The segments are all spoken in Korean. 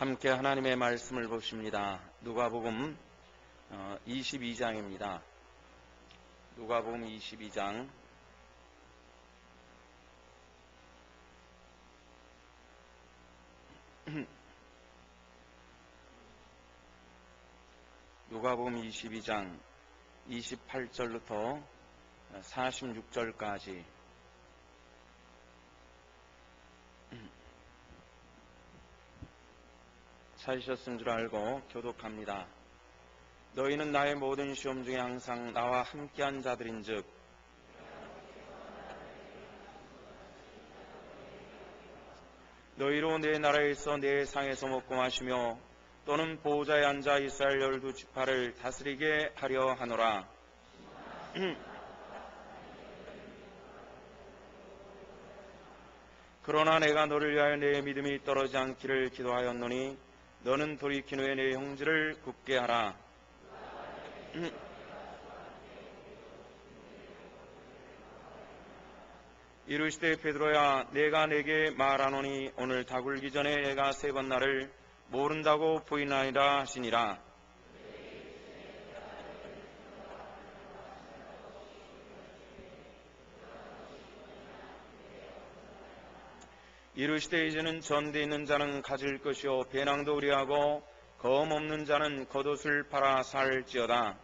함께 하나님의 말씀을 보십니다. 누가복음 22장입니다. 누가복음 22장 누가복음 22장 28절부터 46절까지 찾으셨은 줄 알고 교독합니다. 너희는 나의 모든 시험 중에 항상 나와 함께한 자들인즉 너희로 내 나라에서 내 상에서 먹고 마시며 또는 보좌에 앉아 이스라엘 12지파를 다스리게 하려 하노라. 그러나 내가 너를 위하여 내 믿음이 떨어지지 않기를 기도하였노니 너는 돌이킨 후에 내 형제를 굳게 하라. 이르시되 베드로야 내가 내게 말하노니 오늘 다 굴기 전에 내가 3번 나를 모른다고 부인하리라 하시니라. 이르시되 이제는 전대 있는 자는 가질 것이요 배낭도 의리하고 검 없는 자는 겉옷을 팔아 살지어다.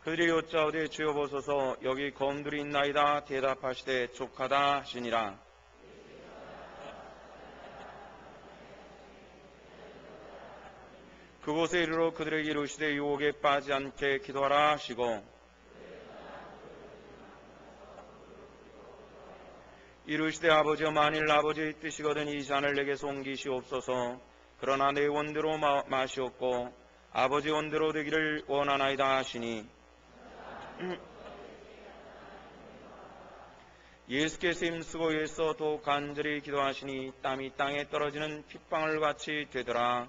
그들이 여짜오되 주여 보소서 여기 검들이 있나이다. 대답하시되 족하다 하시니라. 그곳에 이르러 그들에게 이르시되 유혹에 빠지지 않게 기도하라 하시고 이르시되 아버지여 만일 아버지의 뜻이거든 이 잔을 내게서 옮기시옵소서. 그러나 내 원대로 마시옵고 아버지 원대로 되기를 원하나이다 하시니 예수께서 힘쓰고 예서 더 간절히 기도하시니 땀이 땅에 떨어지는 핏방울 같이 되더라.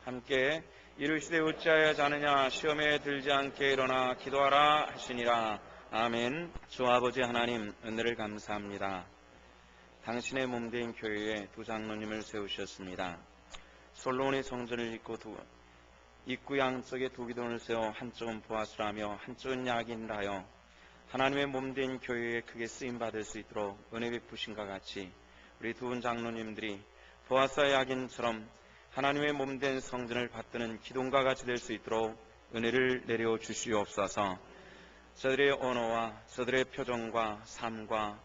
함께 이르시되 어찌하여 자느냐 시험에 들지 않게 일어나 기도하라 하시니라. 아멘. 주 아버지 하나님 은혜를 감사합니다. 당신의 몸된 교회에 두 장로님을 세우셨습니다. 솔로몬의 성전을 잇고 입구 양쪽에 두 기둥을 세워 한쪽은 보아스라며 한쪽은 야긴을 하여 하나님의 몸된 교회에 크게 쓰임받을 수 있도록 은혜 베푸신과 같이 우리 두 장로님들이 보아스와 야긴처럼 하나님의 몸된 성전을 받드는 기둥과 같이 될 수 있도록 은혜를 내려 주시옵소서. 저들의 언어와 저들의 표정과 삶과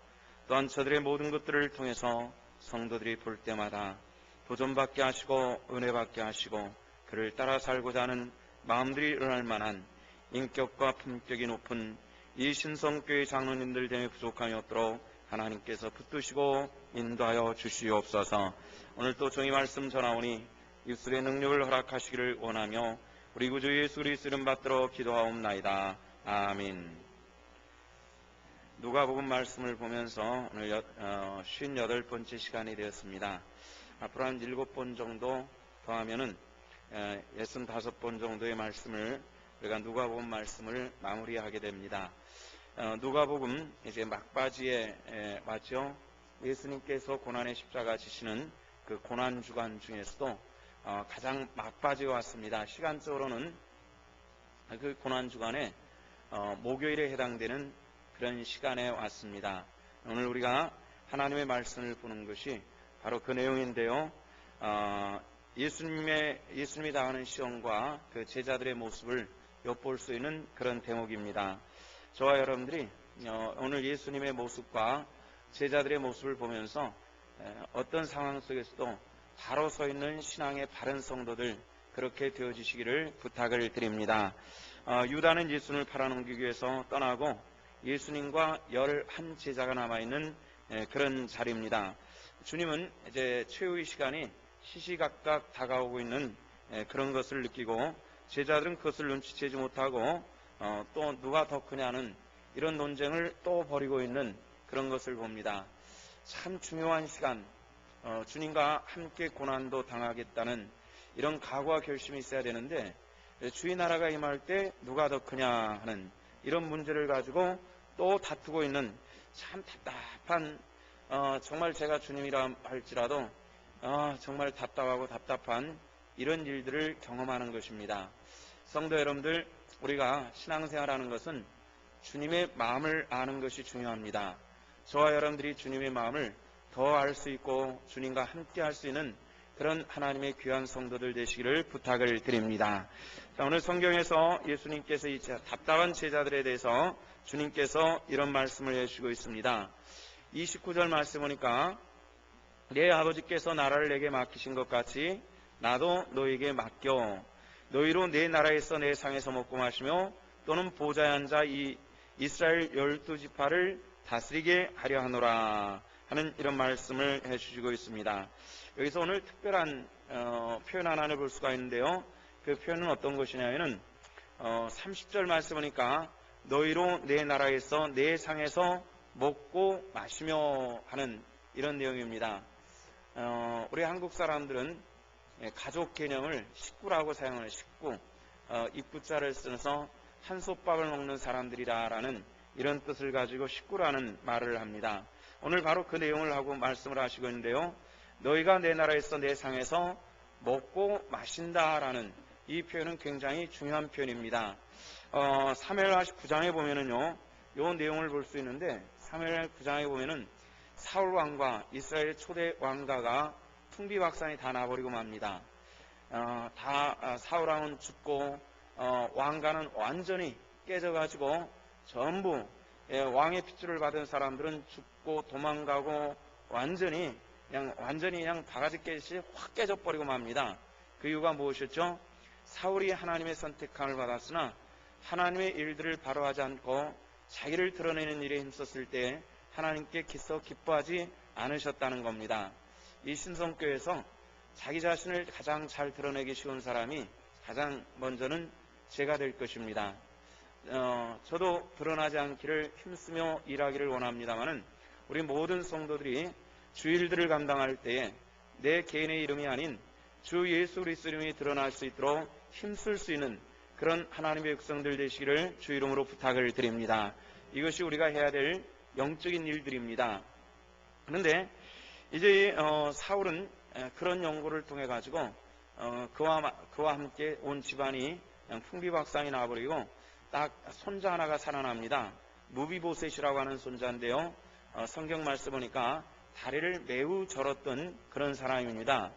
또한 저들의 모든 것들을 통해서 성도들이 볼 때마다 도전받게 하시고 은혜받게 하시고 그를 따라 살고자 하는 마음들이 일어날 만한 인격과 품격이 높은 이 신성교회 장로님들 때문에 부족함이 없도록 하나님께서 붙드시고 인도하여 주시옵소서. 오늘 또 종이 말씀 전하오니 입술의 능력을 허락하시기를 원하며 우리 구주 예수 그리스도 이름 받들어 기도하옵나이다. 아멘. 누가복음 말씀을 보면서 오늘 58번째 시간이 되었습니다. 앞으로 한 7번 정도 더하면은 65번 정도의 말씀을 우리가 누가복음 말씀을 마무리하게 됩니다. 누가복음 이제 막바지에 맞죠? 예수님께서 고난의 십자가 지시는 그 고난 주간 중에서도 가장 막바지에 왔습니다. 시간적으로는 그 고난 주간에 목요일에 해당되는 그런 시간에 왔습니다. 오늘 우리가 하나님의 말씀을 보는 것이 바로 그 내용인데요. 예수님이 당하는 시험과 그 제자들의 모습을 엿볼 수 있는 그런 대목입니다. 저와 여러분들이 오늘 예수님의 모습과 제자들의 모습을 보면서 어떤 상황 속에서도 바로 서 있는 신앙의 바른 성도들 그렇게 되어주시기를 부탁을 드립니다. 유다는 예수님을 팔아넘기기 위해서 떠나고 예수님과 11 제자가 남아있는 그런 자리입니다. 주님은 이제 최후의 시간이 시시각각 다가오고 있는 그런 것을 느끼고 제자들은 그것을 눈치채지 못하고 또 누가 더 크냐는 이런 논쟁을 또 벌이고 있는 그런 것을 봅니다. 참 중요한 시간, 주님과 함께 고난도 당하겠다는 이런 각오와 결심이 있어야 되는데, 주의 나라가 임할 때 누가 더 크냐 하는 이런 문제를 가지고 또 다투고 있는 참 답답한, 정말 제가 주님이라 할지라도 정말 답답하고 답답한 이런 일들을 경험하는 것입니다. 성도 여러분들, 우리가 신앙생활하는 것은 주님의 마음을 아는 것이 중요합니다. 저와 여러분들이 주님의 마음을 더 알 수 있고 주님과 함께 할 수 있는 그런 하나님의 귀한 성도들 되시기를 부탁을 드립니다. 자, 오늘 성경에서 예수님께서 이 답답한 제자들에 대해서 주님께서 이런 말씀을 해주시고 있습니다. 29절 말씀 보니까 내 아버지께서 나라를 내게 맡기신 것 같이 나도 너에게 맡겨 너희로 내 나라에서 내 상에서 먹고 마시며 또는 보좌에 앉아 이 이스라엘 12지파를 다스리게 하려 하노라 하는 이런 말씀을 해주시고 있습니다. 여기서 오늘 특별한 표현 하나를 볼 수가 있는데요. 그 표현은 어떤 것이냐면은 30절 말씀 보니까 너희로 내 나라에서 내 상에서 먹고 마시며 하는 이런 내용입니다. 우리 한국 사람들은 가족 개념을 식구라고 사용하는 식구, 입구자를 써서 한솥밥을 먹는 사람들이라는 이런 뜻을 가지고 식구라는 말을 합니다. 오늘 바로 그 내용을 하고 말씀을 하시고 있는데요. 너희가 내 나라에서 내 상에서 먹고 마신다라는 이 표현은 굉장히 중요한 표현입니다. 사무엘하 9장에 보면은요, 요 내용을 볼 수 있는데 사무엘 9장에 보면은 사울 왕과 이스라엘 초대 왕가가 풍비박산이 다 나버리고 맙니다. 사울 왕은 죽고 왕가는 완전히 깨져가지고 전부 왕의 핏줄을 받은 사람들은 죽고 도망가고 완전히 그냥 바가지 깨듯이 확 깨져버리고 맙니다. 그 이유가 무엇이었죠? 사울이 하나님의 선택함을 받았으나 하나님의 일들을 바로 하지 않고 자기를 드러내는 일에 힘썼을 때 하나님께 기뻐하지 않으셨다는 겁니다. 이 신성교회에서 자기 자신을 가장 잘 드러내기 쉬운 사람이 가장 먼저는 제가 될 것입니다. 저도 드러나지 않기를 힘쓰며 일하기를 원합니다마는 우리 모든 성도들이 주일들을 감당할 때에 내 개인의 이름이 아닌 주 예수 그리스도 이름이 드러날 수 있도록 힘쓸 수 있는 그런 하나님의 백성들 되시기를 주 이름으로 부탁을 드립니다. 이것이 우리가 해야 될 영적인 일들입니다. 그런데 이제 사울은 그런 연구를 통해 가지고 그와 함께 온 집안이 풍비박산이 나버리고 딱 손자 하나가 살아납니다. 무비보셋이라고 하는 손자인데요. 성경 말씀 보니까 다리를 매우 절었던 그런 사람입니다.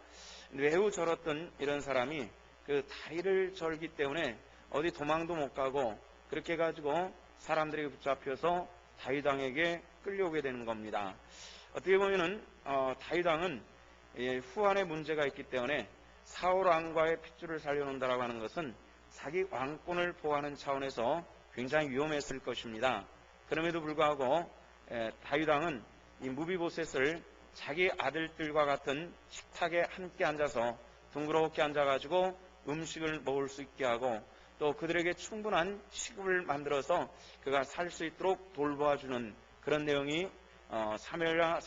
매우 절었던 이런 사람이 그 다리를 절기 때문에 어디 도망도 못 가고 그렇게 해가지고 사람들이 붙잡혀서 다윗 왕에게 끌려오게 되는 겁니다. 어떻게 보면은 다윗 왕은 후환에 문제가 있기 때문에 사울 왕과의 핏줄을 살려놓는다라고 하는 것은 자기 왕권을 보호하는 차원에서 굉장히 위험했을 것입니다. 그럼에도 불구하고 다윗 왕은 이 무비보셋을 자기 아들들과 같은 식탁에 함께 앉아서 둥그렇게 앉아가지고 음식을 먹을 수 있게 하고 또 그들에게 충분한 식을 만들어서 그가 살 수 있도록 돌보아주는 그런 내용이 사무엘하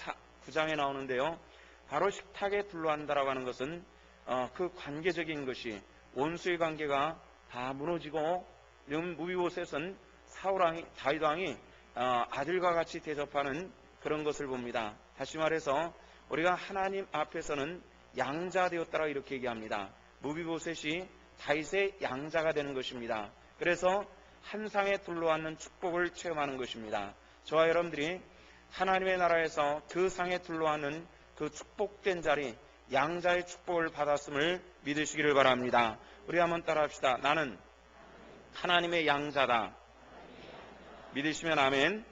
9장에 나오는데요. 바로 식탁에 둘러앉다라고 하는 것은 그 관계적인 것이 원수의 관계가 다 무너지고 무비보셋은 다윗 왕이 아들과 같이 대접하는 그런 것을 봅니다. 다시 말해서 우리가 하나님 앞에서는 양자 되었다라 이렇게 얘기합니다. 무비보셋이 다윗의 양자가 되는 것입니다. 그래서 한 상에 둘러앉는 축복을 체험하는 것입니다. 저와 여러분들이 하나님의 나라에서 그 상에 둘러앉는 그 축복된 자리, 양자의 축복을 받았음을 믿으시기를 바랍니다. 우리 한번 따라합시다. 나는 하나님의 양자다. 믿으시면 아멘.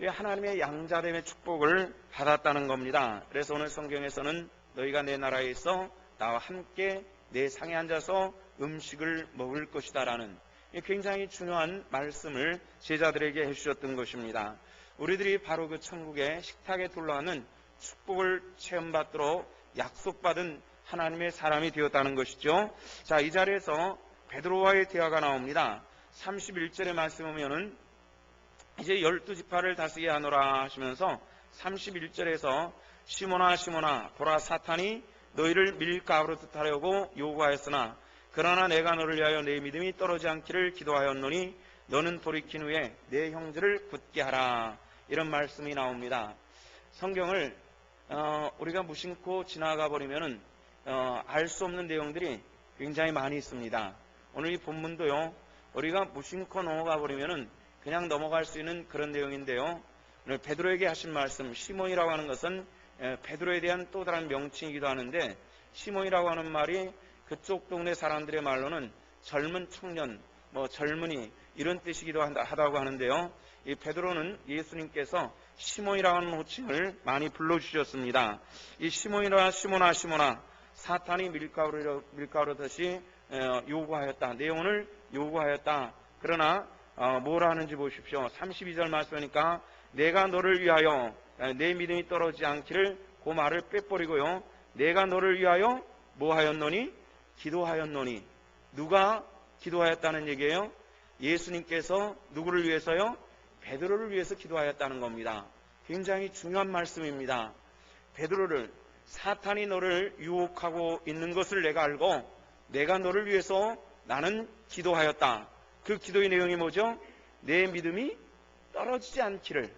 하나님의 양자됨의 축복을 받았다는 겁니다. 그래서 오늘 성경에서는 너희가 내 나라에 있어 나와 함께 내 상에 앉아서 음식을 먹을 것이다 라는 굉장히 중요한 말씀을 제자들에게 해주셨던 것입니다. 우리들이 바로 그 천국의 식탁에 둘러앉는 축복을 체험받도록 약속받은 하나님의 사람이 되었다는 것이죠. 자, 이 자리에서 베드로와의 대화가 나옵니다. 31절의 말씀 보면은 이제 12지파를 다스리게 하노라 하시면서 31절에서 시몬아 시몬아 보라 사탄이 너희를 밀가루듯 하려고 요구하였으나 그러나 내가 너를 위하여 내 믿음이 떨어지지 않기를 기도하였노니 너는 돌이킨 후에 내 형제를 굳게 하라. 이런 말씀이 나옵니다. 성경을 우리가 무심코 지나가 버리면은 알 수 없는 내용들이 굉장히 많이 있습니다. 오늘 이 본문도요, 우리가 무심코 넘어가 버리면은 그냥 넘어갈 수 있는 그런 내용인데요. 오늘 베드로에게 하신 말씀, 시몬이라고 하는 것은 베드로에 대한 또 다른 명칭이기도 하는데, 시몬이라고 하는 말이 그쪽 동네 사람들의 말로는 젊은 청년, 젊은이 이런 뜻이기도 하다고 하는데요. 이 베드로는 예수님께서 시몬이라고 하는 호칭을 많이 불러주셨습니다. 이 시몬아 사탄이 밀가루듯이 요구하였다. 내용을 요구하였다. 그러나 뭐라 하는지 보십시오. 32절 말씀하니까 내가 너를 위하여 내 믿음이 떨어지지 않기를 그 말을 빼버리고요. 내가 너를 위하여 뭐 하였노니? 기도하였노니. 누가 기도하였다는 얘기예요? 예수님께서 누구를 위해서요? 베드로를 위해서 기도하였다는 겁니다. 굉장히 중요한 말씀입니다. 베드로를, 사탄이 너를 유혹하고 있는 것을 내가 알고 내가 너를 위해서 나는 기도하였다. 그 기도의 내용이 뭐죠? 내 믿음이 떨어지지 않기를,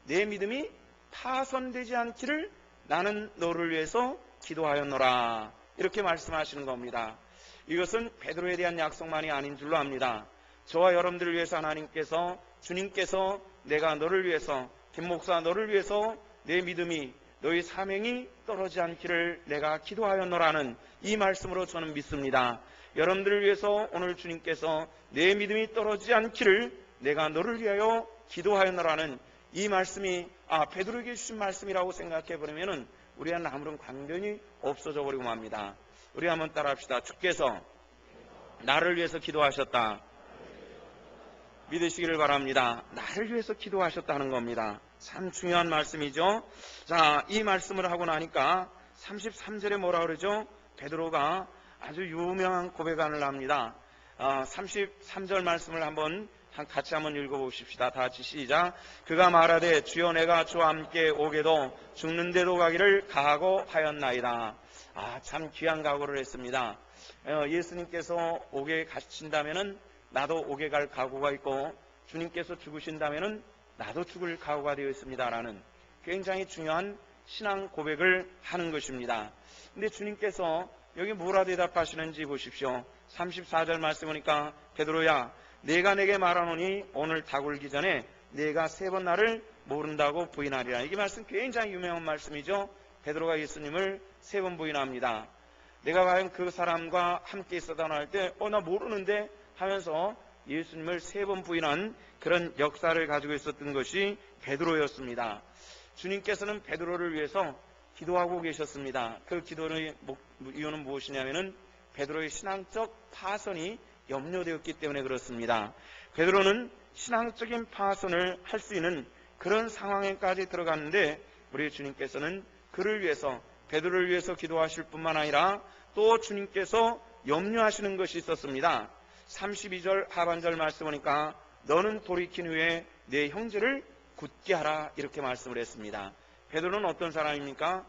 내 믿음이 파손되지 않기를 나는 너를 위해서 기도하였노라. 이렇게 말씀하시는 겁니다. 이것은 베드로에 대한 약속만이 아닌 줄로 압니다. 저와 여러분들을 위해서 하나님께서, 주님께서 내가 너를 위해서, 김 목사 너를 위해서 내 믿음이, 너희 사명이 떨어지지 않기를 내가 기도하였노라는 이 말씀으로 저는 믿습니다. 여러분들을 위해서 오늘 주님께서 내 믿음이 떨어지지 않기를 내가 너를 위하여 기도하였노라는 이 말씀이 베드로에게 주신 말씀이라고 생각해 버리면은 우리와는 아무런 관련이 없어져 버리고 맙니다. 우리 한번 따라합시다. 주께서 나를 위해서 기도하셨다. 믿으시기를 바랍니다. 나를 위해서 기도하셨다는 겁니다. 참 중요한 말씀이죠. 자, 이 말씀을 하고 나니까 33절에 뭐라 그러죠? 베드로가 아주 유명한 고백안을 합니다. 33절 말씀을 같이 한번 읽어보십시다. 다 같이 시작. 그가 말하되 주여 내가 주와 함께 오게도 죽는데도 가기를 각오하였나이다. 참 귀한 각오를 했습니다. 예수님께서 오게 가신다면은 나도 오게 갈 각오가 있고 주님께서 죽으신다면은 나도 죽을 각오가 되어 있습니다라는 굉장히 중요한 신앙 고백을 하는 것입니다. 근데 주님께서 여기 뭐라 대답하시는지 보십시오. 34절 말씀 보니까 베드로야 내가 내게 말하노니 오늘 닭 울기 전에 내가 3번 나를 모른다고 부인하리라. 이게 말씀 굉장히 유명한 말씀이죠. 베드로가 예수님을 3번 부인합니다. 내가 과연 그 사람과 함께 있었다나 할 때 나 모르는데 하면서 예수님을 3번 부인한 그런 역사를 가지고 있었던 것이 베드로였습니다. 주님께서는 베드로를 위해서 기도하고 계셨습니다. 그 기도의 이유는 무엇이냐면은 베드로의 신앙적 파손이 염려되었기 때문에 그렇습니다. 베드로는 신앙적인 파손을 할 수 있는 그런 상황에까지 들어갔는데 우리 주님께서는 그를 위해서, 베드로를 위해서 기도하실 뿐만 아니라 또 주님께서 염려하시는 것이 있었습니다. 32절 하반절 말씀 보니까 너는 돌이킨 후에 내 형제를 굳게 하라 이렇게 말씀을 했습니다. 베드로는 어떤 사람입니까?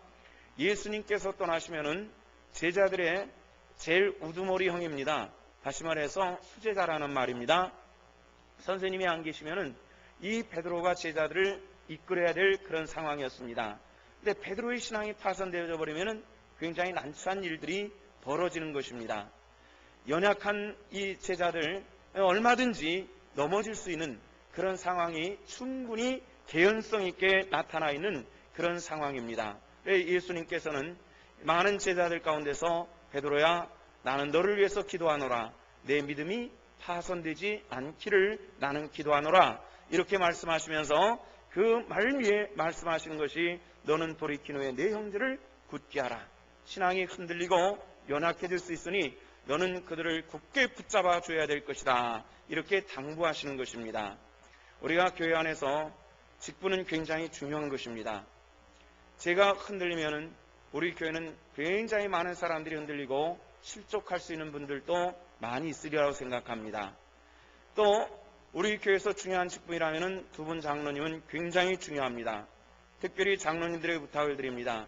예수님께서 떠나시면은 제자들의 제일 우두머리 형입니다. 다시 말해서 수제자라는 말입니다. 선생님이 안 계시면은 이 베드로가 제자들을 이끌어야 될 그런 상황이었습니다. 근데 베드로의 신앙이 파손되어 버리면은 굉장히 난처한 일들이 벌어지는 것입니다. 연약한 이 제자들 얼마든지 넘어질 수 있는 그런 상황이 충분히 개연성 있게 나타나 있는 그런 상황입니다. 예수님께서는 많은 제자들 가운데서 베드로야 나는 너를 위해서 기도하노라. 내 믿음이 파손되지 않기를 나는 기도하노라. 이렇게 말씀하시면서 그 말미에 말씀하시는 것이 너는 돌이킨 후에 내 형제를 굳게 하라. 신앙이 흔들리고 연약해질 수 있으니 너는 그들을 굳게 붙잡아 줘야 될 것이다. 이렇게 당부하시는 것입니다. 우리가 교회 안에서 직분은 굉장히 중요한 것입니다. 제가 흔들리면은 우리 교회는 굉장히 많은 사람들이 흔들리고 실족할 수 있는 분들도 많이 있으리라고 생각합니다. 또 우리 교회에서 중요한 직분이라면은 두 분 장로님은 굉장히 중요합니다. 특별히 장로님들에게 부탁을 드립니다.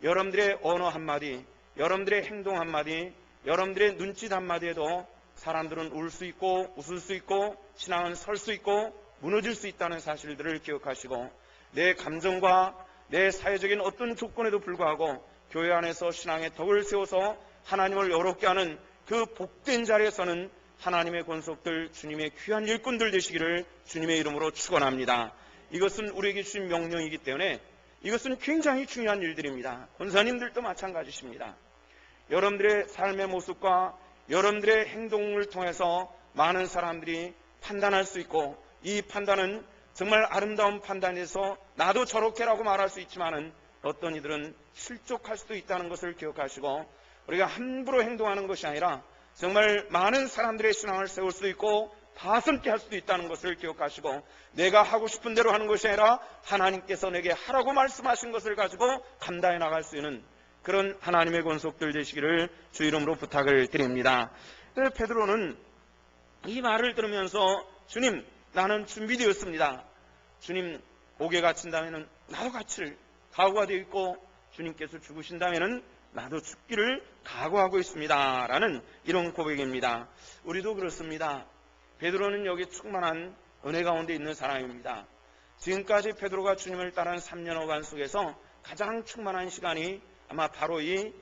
여러분들의 언어 한마디, 여러분들의 행동 한마디, 여러분들의 눈짓 한마디에도 사람들은 울 수 있고 웃을 수 있고 신앙은 설 수 있고 무너질 수 있다는 사실들을 기억하시고, 내 감정과 내 사회적인 어떤 조건에도 불구하고 교회 안에서 신앙의 덕을 세워서 하나님을 어렵게 하는 그 복된 자리에서는 하나님의 권속들, 주님의 귀한 일꾼들 되시기를 주님의 이름으로 축원합니다. 이것은 우리에게 주신 명령이기 때문에 이것은 굉장히 중요한 일들입니다. 권사님들도 마찬가지십니다. 여러분들의 삶의 모습과 여러분들의 행동을 통해서 많은 사람들이 판단할 수 있고, 이 판단은 정말 아름다운 판단에서 나도 저렇게라고 말할 수 있지만은 어떤 이들은 실족할 수도 있다는 것을 기억하시고, 우리가 함부로 행동하는 것이 아니라 정말 많은 사람들의 신앙을 세울 수 있고 다스럽게 할 수도 있다는 것을 기억하시고, 내가 하고 싶은 대로 하는 것이 아니라 하나님께서 내게 하라고 말씀하신 것을 가지고 감당해 나갈 수 있는 그런 하나님의 권속들 되시기를 주 이름으로 부탁을 드립니다. 베드로는 이 말을 들으면서 주님, 나는 준비되었습니다. 주님 옥에 갇힌다면 나도 갇힐 각오가 되어 있고, 주님께서 죽으신다면 나도 죽기를 각오하고 있습니다 라는 이런 고백입니다. 우리도 그렇습니다. 베드로는 여기 충만한 은혜 가운데 있는 사람입니다. 지금까지 베드로가 주님을 따른 3년여간 속에서 가장 충만한 시간이 아마 바로 이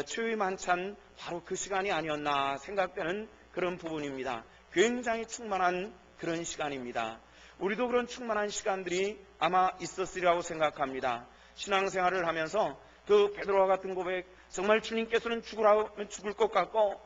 최후의 만찬, 바로 그 시간이 아니었나 생각되는 그런 부분입니다. 굉장히 충만한 그런 시간입니다. 우리도 그런 충만한 시간들이 아마 있었으리라고 생각합니다. 신앙생활을 하면서 그 베드로와 같은 고백, 정말 주님께서는 죽을 것 같고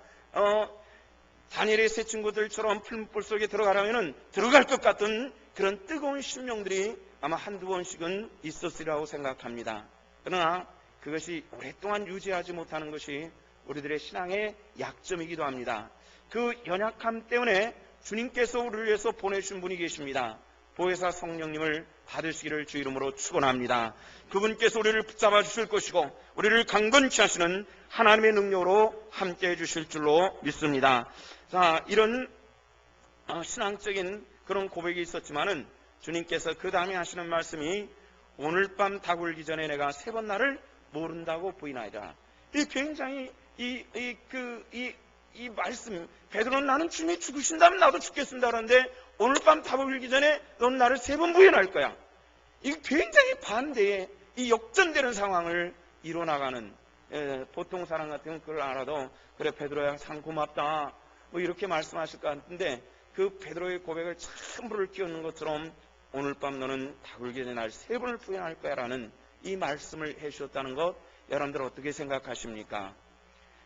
다니엘의 세 친구들처럼 풀무불 속에 들어가려면 들어갈 것 같은 그런 뜨거운 심령들이 아마 한두 번씩은 있었으리라고 생각합니다. 그러나 그것이 오랫동안 유지하지 못하는 것이 우리들의 신앙의 약점이기도 합니다. 그 연약함 때문에 주님께서 우리를 위해서 보내주신 분이 계십니다. 보혜사 성령님을 받으시기를 주 이름으로 축원합니다. 그분께서 우리를 붙잡아 주실 것이고 우리를 강건케 하시는 하나님의 능력으로 함께해 주실 줄로 믿습니다. 자, 이런 신앙적인 그런 고백이 있었지만은 주님께서 그 다음에 하시는 말씀이 오늘 밤 닭 울기 전에 내가 3번 나를 모른다고 부인하리라. 이 굉장히 이 말씀, 베드로는 나는 주님이 죽으신다면 나도 죽겠습니다 그런데 오늘 밤 닭 울기 전에 넌 나를 3번 부인할 거야. 이 굉장히 반대의 이 역전되는 상황을 이뤄나가는, 보통 사람 같으면 그걸 알아도 그래 베드로야 참 고맙다 뭐 이렇게 말씀하실 것 같은데, 그 베드로의 고백을 참 불을 끼얹는 것처럼 오늘 밤 너는 닭 울기 전에 날 3번을 부인할 거야 라는 이 말씀을 해주셨다는 것, 여러분들 어떻게 생각하십니까?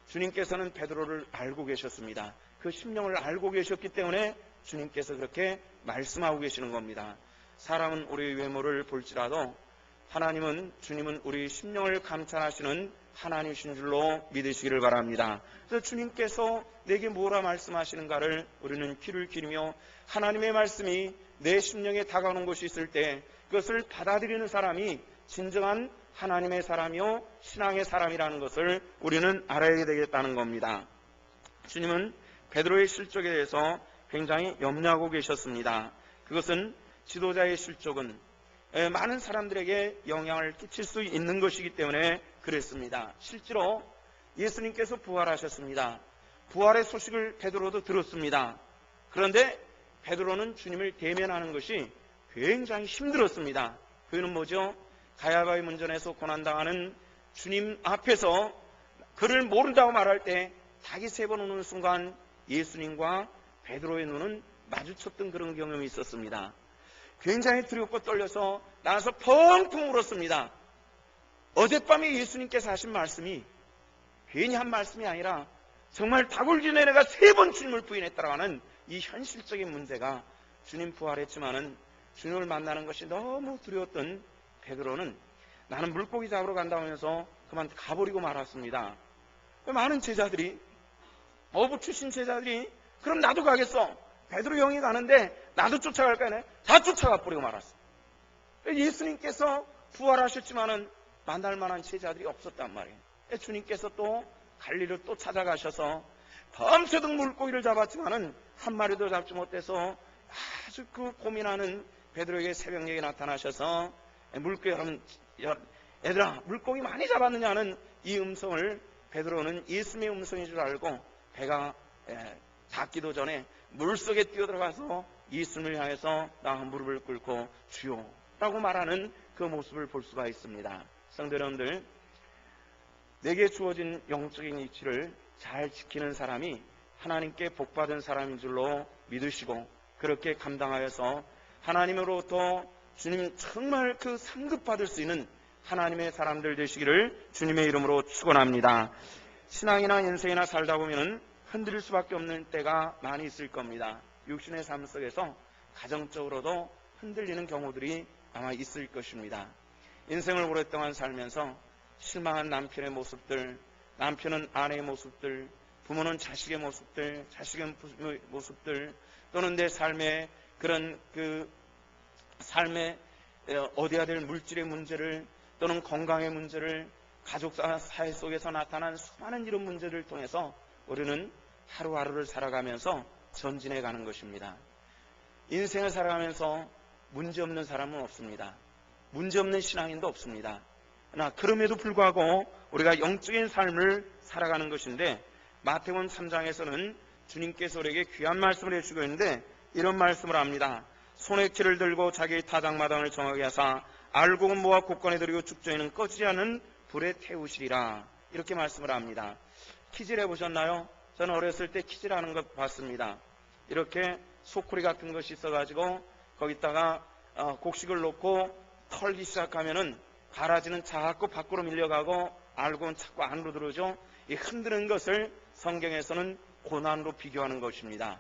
주님께서는 베드로를 알고 계셨습니다. 그 심령을 알고 계셨기 때문에 주님께서 그렇게 말씀하고 계시는 겁니다. 사람은 우리의 외모를 볼지라도 주님은 우리 심령을 감찰하시는 하나님이신 줄로 믿으시기를 바랍니다. 그래서 주님께서 내게 뭐라 말씀하시는가를 우리는 귀를 기울이며 하나님의 말씀이 내 심령에 다가오는 것이 있을 때 그것을 받아들이는 사람이 진정한 하나님의 사람이요 신앙의 사람이라는 것을 우리는 알아야 되겠다는 겁니다. 주님은 베드로의 실족에 대해서 굉장히 염려하고 계셨습니다. 그것은 지도자의 실족은 많은 사람들에게 영향을 끼칠 수 있는 것이기 때문에 그랬습니다. 실제로 예수님께서 부활하셨습니다. 부활의 소식을 베드로도 들었습니다. 그런데 베드로는 주님을 대면하는 것이 굉장히 힘들었습니다. 그는 뭐죠? 가야바의 문전에서 고난당하는 주님 앞에서 그를 모른다고 말할 때 닭이 3번 우는 순간 예수님과 베드로의 눈은 마주쳤던 그런 경험이 있었습니다. 굉장히 두렵고 떨려서 나와서 펑펑 울었습니다. 어젯밤에 예수님께서 하신 말씀이 괜히 한 말씀이 아니라 정말 닭 울기 전에 내가 3번 주님을 부인했다고 하는 이 현실적인 문제가, 주님 부활했지만은 주님을 만나는 것이 너무 두려웠던 베드로는 나는 물고기 잡으러 간다고 하면서 그만 가버리고 말았습니다. 많은 제자들이, 어부 출신 제자들이 그럼 나도 가겠어. 베드로 형이 가는데 나도 쫓아갈까 해. 다 쫓아가 버리고 말았어. 예수님께서 부활하셨지만은 만날 만한 제자들이 없었단 말이에요. 주님께서 또 갈릴리로 또 찾아가셔서 밤새도록 물고기를 잡았지만은 한 마리도 잡지 못해서 아주 그 고민하는 베드로에게 새벽녘에 나타나셔서 물고기 하면 얘들아 물고기 많이 잡았느냐는 이 음성을 베드로는 예수님의 음성인 줄 알고 배가 닿기도 전에 물속에 뛰어들어가서 예수님을 향해서 나 무릎을 꿇고 주여 라고 말하는 그 모습을 볼 수가 있습니다. 성도 여러분들, 내게 주어진 영적인 이치를 잘 지키는 사람이 하나님께 복받은 사람인 줄로 믿으시고 그렇게 감당하여서 하나님으로부터 주님 정말 그 상급받을 수 있는 하나님의 사람들 되시기를 주님의 이름으로 축원합니다. 신앙이나 인생이나 살다 보면 흔들릴 수밖에 없는 때가 많이 있을 겁니다. 육신의 삶 속에서 가정적으로도 흔들리는 경우들이 아마 있을 것입니다. 인생을 오랫동안 살면서 실망한 남편의 모습들, 남편은 아내의 모습들, 부모는 자식의 모습들, 자식은 부모의 모습들, 또는 내 삶의 그런 삶의 얻어야 될 물질의 문제를, 또는 건강의 문제를, 가족 사회 속에서 나타난 수많은 이런 문제를 통해서 우리는 하루하루를 살아가면서 전진해 가는 것입니다. 인생을 살아가면서 문제없는 사람은 없습니다. 문제없는 신앙인도 없습니다. 그러나 그럼에도 불구하고 우리가 영적인 삶을 살아가는 것인데, 마태복음 3장에서는 주님께서 우리에게 귀한 말씀을 해주고 있는데 이런 말씀을 합니다. 손에 키를 들고 자기의 타작마당을 정하게 하사 알곡은 모아 곳간에 들이고 죽전에는 꺼지지 않은 불에 태우시리라. 이렇게 말씀을 합니다. 키질 해보셨나요? 저는 어렸을 때 키질하는 것 봤습니다. 이렇게 소쿠리 같은 것이 있어가지고 거기다가 곡식을 놓고 털기 시작하면은 가라지는 자꾸 밖으로 밀려가고 알곡은 자꾸 안으로 들어오죠. 이 흔드는 것을 성경에서는 고난으로 비교하는 것입니다.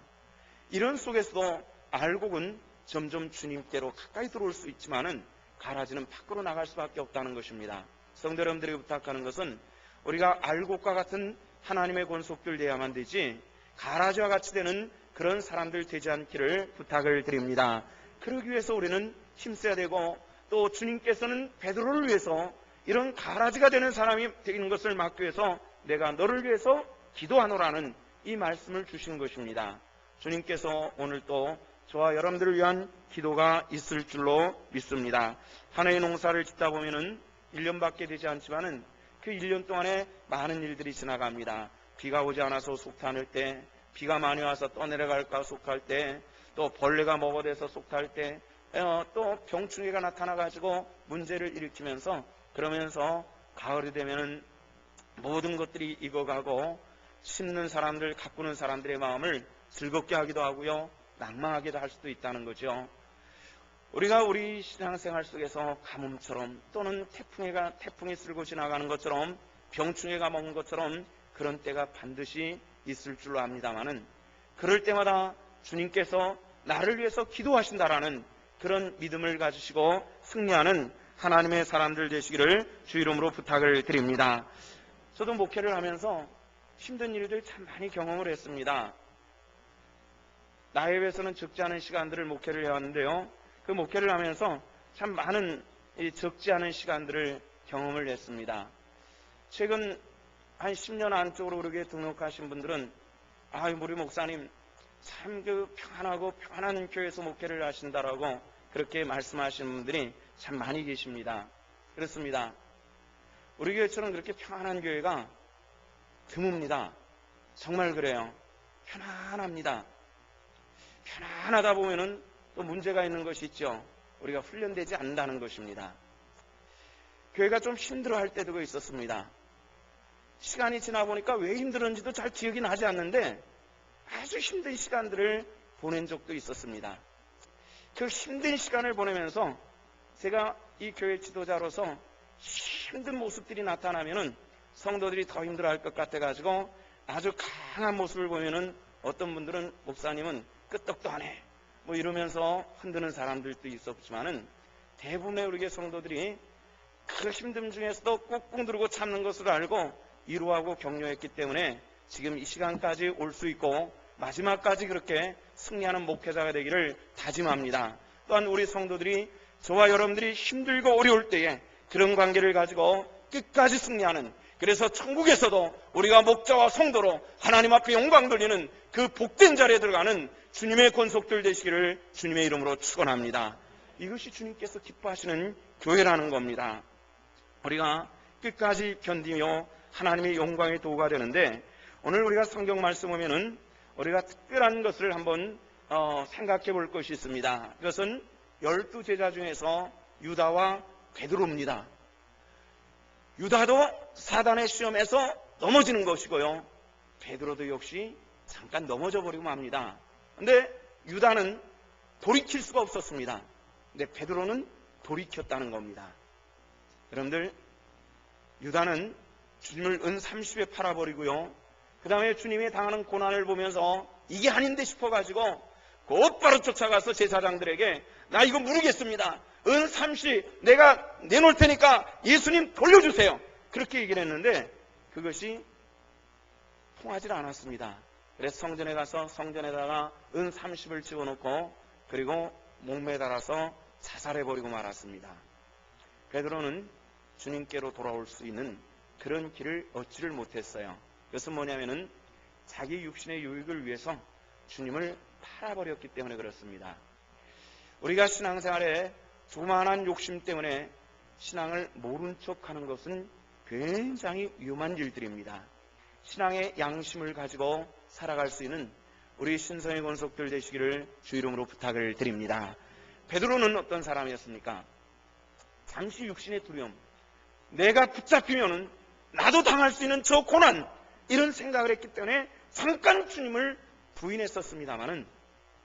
이런 속에서도 알곡은 점점 주님께로 가까이 들어올 수 있지만은 가라지는 밖으로 나갈 수밖에 없다는 것입니다. 성도 여러분들이 부탁하는 것은 우리가 알곡과 같은 하나님의 권속들 되어야만 되지 가라지와 같이 되는 그런 사람들 되지 않기를 부탁을 드립니다. 그러기 위해서 우리는 힘써야 되고, 또 주님께서는 베드로를 위해서 이런 가라지가 되는 사람이 되는 것을 막기 위해서 내가 너를 위해서 기도하노라는 이 말씀을 주신 것입니다. 주님께서 오늘 또 저와 여러분들을 위한 기도가 있을 줄로 믿습니다. 한 해의 농사를 짓다 보면은 1년밖에 되지 않지만은 그 1년 동안에 많은 일들이 지나갑니다. 비가 오지 않아서 속탄할 때, 비가 많이 와서 떠내려갈까 속할 때, 또 벌레가 먹어대서 속탈 때, 또 병충해가 나타나가지고 문제를 일으키면서, 그러면서 가을이 되면은 모든 것들이 익어가고 심는 사람들, 가꾸는 사람들의 마음을 즐겁게 하기도 하고요, 낭망하기도 할 수도 있다는 거죠. 우리가 우리 신앙생활 속에서 가뭄처럼, 또는 태풍이 쓸고 지나가는 것처럼, 병충해가 먹은 것처럼 그런 때가 반드시 있을 줄로 압니다마는, 그럴 때마다 주님께서 나를 위해서 기도하신다라는 그런 믿음을 가지시고 승리하는 하나님의 사람들 되시기를 주 이름으로 부탁을 드립니다. 저도 목회를 하면서 힘든 일들 참 많이 경험을 했습니다. 나에 비해서는 적지 않은 시간들을 목회를 해왔는데요, 그 목회를 하면서 참 많은 적지 않은 시간들을 경험을 했습니다. 최근 한 10년 안쪽으로 그렇게 등록하신 분들은 우리 목사님 참 평안하고 평안한 교회에서 목회를 하신다라고 그렇게 말씀하시는 분들이 참 많이 계십니다. 그렇습니다. 우리 교회처럼 그렇게 평안한 교회가 드뭅니다. 정말 그래요. 편안합니다. 편안하다 보면은 또 문제가 있는 것이 있죠. 우리가 훈련되지 않는다는 것입니다. 교회가 좀 힘들어할 때도 있었습니다. 시간이 지나 보니까 왜 힘들었는지도 잘 기억이 나지 않는데 아주 힘든 시간들을 보낸 적도 있었습니다. 그 힘든 시간을 보내면서 제가 이 교회 지도자로서 힘든 모습들이 나타나면은 성도들이 더 힘들어할 것 같아가지고 아주 강한 모습을 보면은 어떤 분들은 목사님은 끄떡도 안 해 뭐 이러면서 흔드는 사람들도 있었지만은 대부분의 우리 교회 성도들이 그 힘듦 중에서도 꾹꾹 누르고 참는 것을 알고 위로하고 격려했기 때문에 지금 이 시간까지 올 수 있고 마지막까지 그렇게 승리하는 목회자가 되기를 다짐합니다. 또한 우리 성도들이 저와 여러분들이 힘들고 어려울 때에 그런 관계를 가지고 끝까지 승리하는, 그래서 천국에서도 우리가 목자와 성도로 하나님 앞에 영광 돌리는 그 복된 자리에 들어가는 주님의 권속들 되시기를 주님의 이름으로 축원합니다. 이것이 주님께서 기뻐하시는 교회라는 겁니다. 우리가 끝까지 견디며 하나님의 영광의 도구가 되는데, 오늘 우리가 성경 말씀 보면은 우리가 특별한 것을 한번 생각해 볼 것이 있습니다. 그것은 12제자 중에서 유다와 베드로입니다. 유다도 사단의 시험에서 넘어지는 것이고요, 베드로도 역시 잠깐 넘어져 버리고 맙니다. 근데 유다는 돌이킬 수가 없었습니다. 근데 베드로는 돌이켰다는 겁니다. 여러분들, 유다는 주님을 은 30에 팔아버리고요, 그 다음에 주님이 당하는 고난을 보면서 이게 아닌데 싶어가지고 곧바로 쫓아가서 제사장들에게 나 이거 모르겠습니다, 은 30 내가 내놓을 테니까 예수님 돌려주세요, 그렇게 얘기를 했는데 그것이 통하지 않았습니다. 그래서 성전에 가서 성전에다가 은 30을 집어넣고 그리고 목매달아서 자살해버리고 말았습니다. 베드로는 주님께로 돌아올 수 있는 그런 길을 얻지를 못했어요. 그것은 뭐냐면은 자기 육신의 유익을 위해서 주님을 팔아버렸기 때문에 그렇습니다. 우리가 신앙생활에 조만한 욕심 때문에 신앙을 모른 척하는 것은 굉장히 위험한 일들입니다. 신앙의 양심을 가지고 살아갈 수 있는 우리 신성의 권속들 되시기를 주 이름으로 부탁을 드립니다. 베드로는 어떤 사람이었습니까? 잠시 육신의 두려움, 내가 붙잡히면은 나도 당할 수 있는 저 고난, 이런 생각을 했기 때문에 잠깐 주님을 부인했었습니다마는,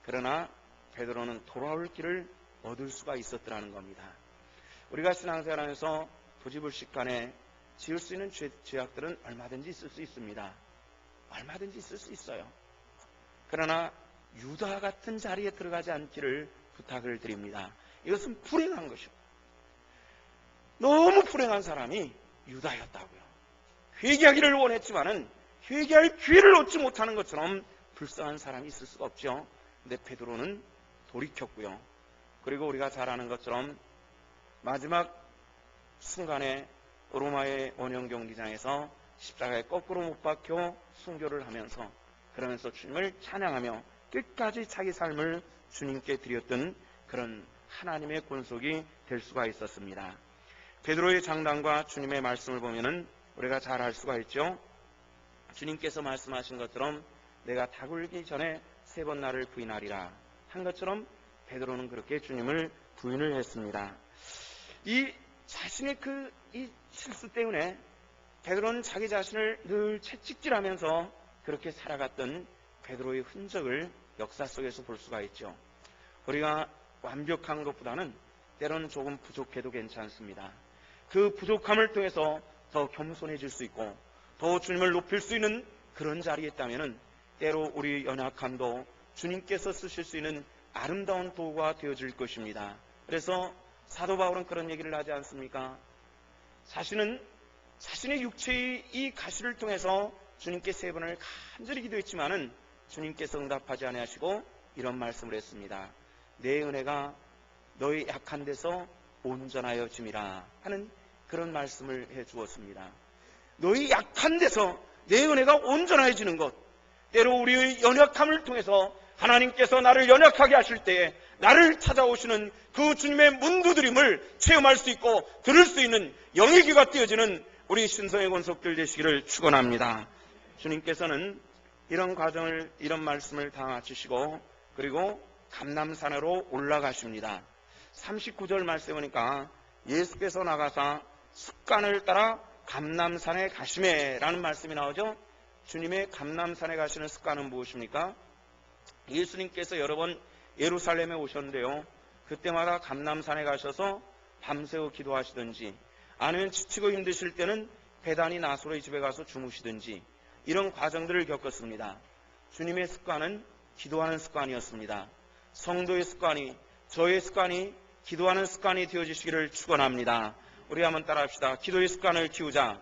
그러나 베드로는 돌아올 길을 얻을 수가 있었더라는 겁니다. 우리가 신앙생활하면서 부지불식간에 지을 수 있는 죄악들은 얼마든지 있을 수 있습니다. 얼마든지 있을 수 있어요. 그러나 유다 같은 자리에 들어가지 않기를 부탁을 드립니다. 이것은 불행한 것이고, 너무 불행한 사람이 유다였다고요. 회개하기를 원했지만은 회개할 기회를 얻지 못하는 것처럼 불쌍한 사람이 있을 수가 없죠. 근데 베드로는 돌이켰고요. 그리고 우리가 잘 아는 것처럼 마지막 순간에 로마의 원형 경기장에서 십자가에 거꾸로 못 박혀 순교를 하면서, 그러면서 주님을 찬양하며 끝까지 자기 삶을 주님께 드렸던 그런 하나님의 권속이 될 수가 있었습니다. 베드로의 장담과 주님의 말씀을 보면은 우리가 잘 알 수가 있죠. 주님께서 말씀하신 것처럼 내가 닭울기 전에 3번 나를 부인하리라 한 것처럼 베드로는 그렇게 주님을 부인을 했습니다. 이 자신의 이 실수 때문에 베드로는 자기 자신을 늘 채찍질하면서 그렇게 살아갔던 베드로의 흔적을 역사 속에서 볼 수가 있죠. 우리가 완벽한 것보다는 때로는 조금 부족해도 괜찮습니다. 그 부족함을 통해서 더 겸손해질 수 있고 더 주님을 높일 수 있는 그런 자리에 있다면 때로 우리 연약함도 주님께서 쓰실 수 있는 아름다운 도구가 되어질 것입니다. 그래서 사도 바울은 그런 얘기를 하지 않습니까? 자신은 자신의 육체의 이 가시를 통해서 주님께 3번을 간절히 기도했지만은 주님께서 응답하지 아니하시고 이런 말씀을 했습니다. 내 은혜가 너희 약한 데서 온전하여 짐이라 하는 그런 말씀을 해 주었습니다. 너희 약한 데서 내 은혜가 온전해지는 것, 때로 우리의 연약함을 통해서 하나님께서 나를 연약하게 하실 때에 나를 찾아오시는 그 주님의 문두드림을 체험할 수 있고 들을 수 있는 영의 귀가 띄어지는 우리 신성의 권속들 되시기를 축원합니다. 주님께서는 이런 과정을, 이런 말씀을 다 마치시고 그리고 감람산으로 올라가십니다. 39절 말씀에 보니까 예수께서 나가사 습관을 따라 감람산에 가시매라는 말씀이 나오죠. 주님의 감람산에 가시는 습관은 무엇입니까? 예수님께서 여러 번 예루살렘에 오셨는데요, 그때마다 감람산에 가셔서 밤새워 기도하시든지 아니면 지치고 힘드실 때는 베다니 나사로의 집에 가서 주무시든지 이런 과정들을 겪었습니다. 주님의 습관은 기도하는 습관이었습니다. 성도의 습관이, 저의 습관이 기도하는 습관이 되어지시기를 축원합니다. 우리 한번 따라합시다. 기도의 습관을 키우자.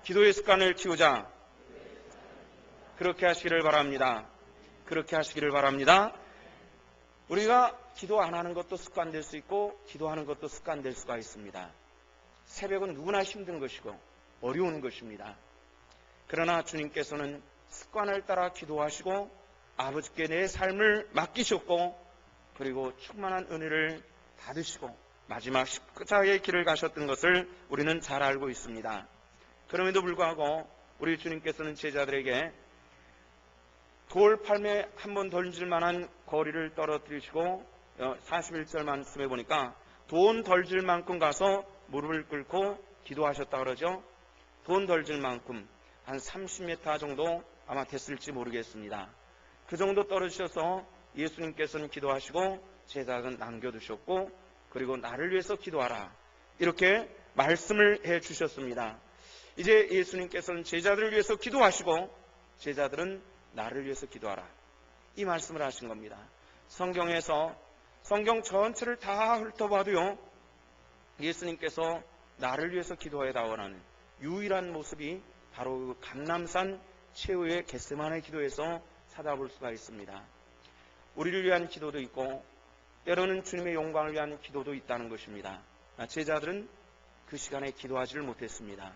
기도의 습관을 키우자. 그렇게 하시기를 바랍니다. 그렇게 하시기를 바랍니다. 우리가 기도 안 하는 것도 습관 될 수 있고 기도하는 것도 습관 될 수가 있습니다. 새벽은 누구나 힘든 것이고 어려운 것입니다. 그러나 주님께서는 습관을 따라 기도하시고 아버지께 내 삶을 맡기셨고 그리고 충만한 은혜를 받으시고 마지막 십자가의 길을 가셨던 것을 우리는 잘 알고 있습니다. 그럼에도 불구하고 우리 주님께서는 제자들에게 돌팔매 한 번 던질 만한 거리를 떨어뜨리시고 41절 말씀에 보니까 돈 던질 만큼 가서 무릎을 꿇고 기도하셨다 그러죠. 돈 던질 만큼 한 30m 정도 아마 됐을지 모르겠습니다. 그 정도 떨어지셔서 예수님께서는 기도하시고 제자들은 남겨두셨고, 그리고 나를 위해서 기도하라 이렇게 말씀을 해 주셨습니다. 이제 예수님께서는 제자들을 위해서 기도하시고 제자들은 나를 위해서 기도하라 이 말씀을 하신 겁니다. 성경에서 성경 전체를 다 훑어봐도요, 예수님께서 나를 위해서 기도해달라고 하는 유일한 모습이 바로 그 감람산 최후의 겟세마네 기도에서 찾아볼 수가 있습니다. 우리를 위한 기도도 있고 때로는 주님의 영광을 위한 기도도 있다는 것입니다. 제자들은 그 시간에 기도하지를 못했습니다.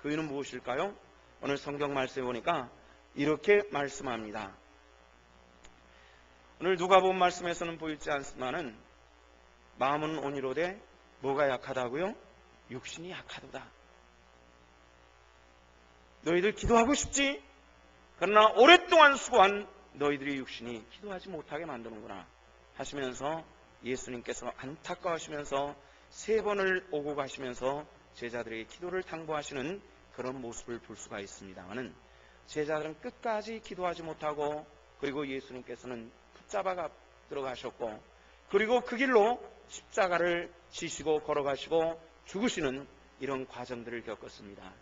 그 이유는 무엇일까요? 오늘 성경 말씀에 보니까 이렇게 말씀합니다. 오늘 누가복음 말씀에서는 보이지 않지만은 마음은 온이로되 뭐가 약하다고요? 육신이 약하도다. 너희들 기도하고 싶지? 그러나 오랫동안 수고한 너희들의 육신이 기도하지 못하게 만드는구나 하시면서 예수님께서 안타까워하시면서 3번을 오고 가시면서 제자들에게 기도를 당부하시는 그런 모습을 볼 수가 있습니다만은, 제자들은 끝까지 기도하지 못하고, 그리고 예수님께서는 붙잡아 들어가셨고, 그리고 그 길로 십자가를 지시고 걸어가시고 죽으시는 이런 과정들을 겪었습니다.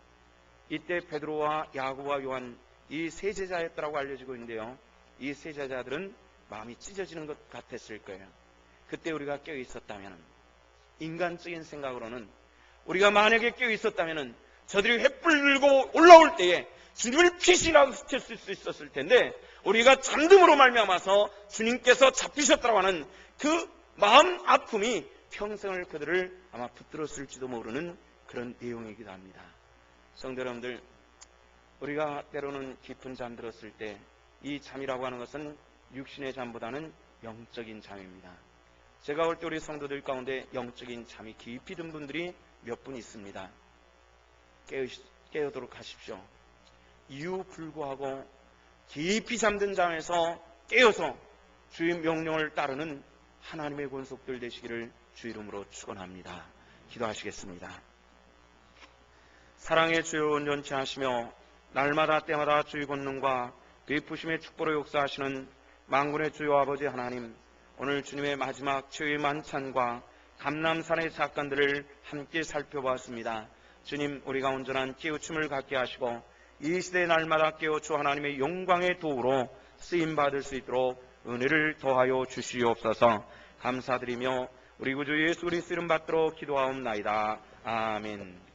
이때 베드로와 야고보와 요한 이 3제자였다고 알려지고 있는데요, 이 3제자들은 마음이 찢어지는 것 같았을 거예요. 그때 우리가 깨어 있었다면, 인간적인 생각으로는 우리가 만약에 깨어 있었다면 저들이 횃불 들고 올라올 때에 주님을 피신하고 스쳤을 수 있었을 텐데, 우리가 잠듦으로 말미암아서 주님께서 잡히셨다고 하는 그 마음 아픔이 평생을 그들을 아마 붙들었을지도 모르는 그런 내용이기도 합니다. 성도 여러분들, 우리가 때로는 깊은 잠 들었을 때 이 잠이라고 하는 것은 육신의 잠보다는 영적인 잠입니다. 제가 볼 때 우리 성도들 가운데 영적인 잠이 깊이 든 분들이 몇 분 있습니다. 깨우도록 하십시오. 이유 불구하고 깊이 잠든 잠에서 깨어서 주의 명령을 따르는 하나님의 권속들 되시기를 주 이름으로 축원합니다. 기도하시겠습니다. 사랑의 주여, 온전치 하시며 날마다 때마다 주의 권능과 베푸심의 축복으로 역사하시는 만군의 주여 아버지 하나님, 오늘 주님의 마지막 최후의 만찬과 감람산의 사건들을 함께 살펴보았습니다. 주님, 우리가 온전한 깨우침을 갖게 하시고 이 시대 날마다 깨어 주 하나님의 영광의 도구로 쓰임받을 수 있도록 은혜를 더하여 주시옵소서. 감사드리며 우리 구주 예수 그리스도 이름 받들어 기도하옵나이다. 아멘.